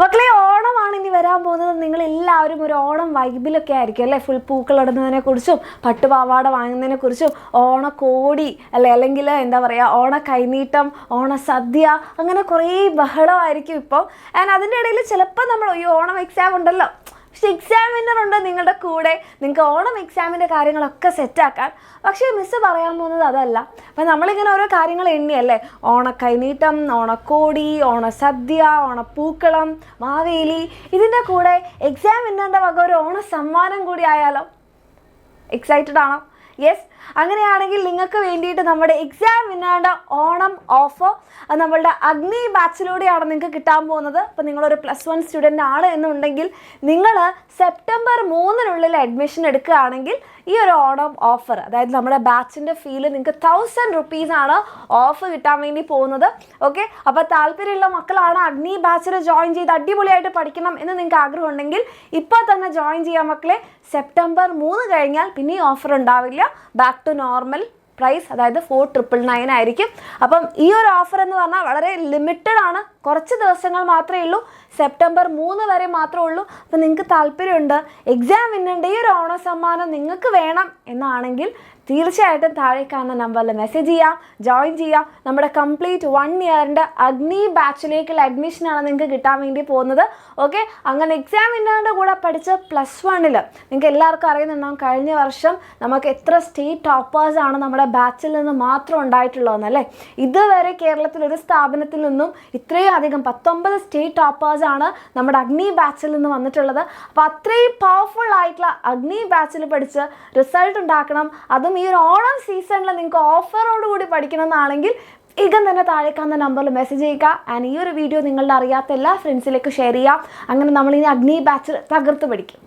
മക്കളെ ഓണമാണ് ഇനി വരാൻ പോകുന്നത്. നിങ്ങൾ എല്ലാവരും ഒരു ഓണം വൈബിലൊക്കെ ആയിരിക്കും അല്ലേ? ഫുൾ പൂക്കളിടുന്നതിനെ കുറിച്ചും പട്ടുപാവാട വാങ്ങുന്നതിനെ കുറിച്ചും ഓണക്കോടി അല്ലെ, അല്ലെങ്കിൽ എന്താ പറയുക, ഓണ കൈനീട്ടം, ഓണസദ്യ, അങ്ങനെ കുറേ ബഹളമായിരിക്കും ഇപ്പോൾ. ആൻഡ് അതിൻ്റെ ഇടയിൽ ചിലപ്പോൾ നമ്മൾ ഈ ഓണം എക്സാം ഉണ്ടല്ലോ, പക്ഷെ എക്സാമിനർ ഉണ്ട് നിങ്ങളുടെ കൂടെ, നിങ്ങൾക്ക് ഓണം എക്സാമിൻ്റെ കാര്യങ്ങളൊക്കെ സെറ്റാക്കാൻ. പക്ഷേ മിസ്സ് പറയാൻ പോകുന്നത് അതല്ല. അപ്പം നമ്മളിങ്ങനെ ഓരോ കാര്യങ്ങൾ എണ്ണിയല്ലേ, ഓണക്കൈനീട്ടം, ഓണക്കോടി, ഓണസദ്യ, ഓണപ്പൂക്കളം, മാവേലി, ഇതിൻ്റെ കൂടെ എക്സാമിനറിൻ്റെ വക ഒരു ഓണ സമ്മാനം കൂടി ആയാലോ? എക്സൈറ്റഡ് ആണോ? യെസ്. അങ്ങനെയാണെങ്കിൽ നിങ്ങൾക്ക് വേണ്ടിയിട്ട് നമ്മുടെ എക്സാം വിന്നറുടെ ഓണം ഓഫർ നമ്മളുടെ അഗ്നി ബാച്ചിലൂടെയാണ് നിങ്ങൾക്ക് കിട്ടാൻ പോകുന്നത്. അപ്പോൾ നിങ്ങളൊരു +1 സ്റ്റുഡൻ്റ് ആണ് എന്നുണ്ടെങ്കിൽ നിങ്ങൾ സെപ്റ്റംബർ 3 അഡ്മിഷൻ എടുക്കുകയാണെങ്കിൽ ഈ ഒരു ഓണം ഓഫർ, അതായത് നമ്മുടെ ബാച്ചിൻ്റെ ഫീല് നിങ്ങൾക്ക് 1000 റുപ്പീസാണ് ഓഫ് കിട്ടാൻ വേണ്ടി പോകുന്നത്. ഓക്കെ, അപ്പോൾ താല്പര്യമുള്ള മക്കളാണ് അഗ്നി ബാച്ചിൽ ജോയിൻ ചെയ്ത് അടിപൊളിയായിട്ട് പഠിക്കണം എന്ന് നിങ്ങൾക്ക് ആഗ്രഹം ഉണ്ടെങ്കിൽ ഇപ്പോൾ തന്നെ ജോയിൻ ചെയ്യാൻ മക്കളെ. സെപ്റ്റംബർ 3 കഴിഞ്ഞാൽ പിന്നെ ഈ ഓഫർ ഉണ്ടാവില്ല. ബാക്ക് ടു നോർമൽ പ്രൈസ്, അതായത് 4999 ആയിരിക്കും. അപ്പം ഈ ഒരു ഓഫർ എന്ന് പറഞ്ഞാൽ വളരെ ലിമിറ്റഡ് ആണ്, കുറച്ച് ദിവസങ്ങൾ മാത്രമേ ഉള്ളൂ, സെപ്റ്റംബർ 3 വരെ മാത്രമേ ഉള്ളൂ. അപ്പം നിങ്ങൾക്ക് താല്പര്യമുണ്ട് എക്സാം വിന്നറിൻ്റെ ഈ ഒരു ഓണ സമ്മാനം നിങ്ങൾക്ക് വേണം എന്നാണെങ്കിൽ തീർച്ചയായിട്ടും താഴെ കാണുന്ന നമ്പറിൽ മെസ്സേജ് ചെയ്യാം, ജോയിൻ ചെയ്യാം. നമ്മുടെ കംപ്ലീറ്റ് 1 ഇയറിൻ്റെ അഗ്നി ബാച്ചിലേക്കുള്ള അഡ്മിഷനാണ് നിങ്ങൾക്ക് കിട്ടാൻ വേണ്ടി പോകുന്നത്. ഓക്കെ, അങ്ങനെ എക്സാം വിന്നറിൻ്റെ കൂടെ പഠിച്ച +1 നിങ്ങൾക്ക് എല്ലാവർക്കും അറിയുന്നുണ്ടാകും കഴിഞ്ഞ വർഷം നമുക്ക് എത്ര സ്റ്റേറ്റ് ടോപ്പേഴ്സാണ് നമ്മുടെ ബാച്ചിൽ നിന്ന് മാത്രം ഉണ്ടായിട്ടുള്ളതെന്നല്ലേ. ഇതുവരെ കേരളത്തിൽ ഒരു സ്ഥാപനത്തിൽ നിന്നും ഇത്രയും അധികം 19 സ്റ്റേറ്റ് ടോപ്പേഴ്സാണ് നമ്മുടെ അഗ്നി ബാച്ചിൽ നിന്ന് വന്നിട്ടുള്ളത്. അപ്പോൾ അത്രയും പവർഫുൾ ആയിട്ടുള്ള അഗ്നി ബാച്ചിൽ പഠിച്ച് റിസൾട്ട് ഉണ്ടാക്കണം, അതും ഈ ഒരു ഓണം സീസണിൽ നിങ്ങൾക്ക് ഓഫറോട് കൂടി പഠിക്കണം എന്നാണെങ്കിൽ വേഗം തന്നെ താഴെ കാണുന്ന നമ്പറിൽ മെസ്സേജ് ചെയ്യുക. ആൻഡ് ഈ ഒരു വീഡിയോ നിങ്ങളുടെ അറിയാത്ത എല്ലാ ഫ്രണ്ട്സിലേക്ക് ഷെയർ ചെയ്യാം. അങ്ങനെ നമ്മളിനി അഗ്നി ബാച്ചിൽ തകർത്ത് പഠിക്കും.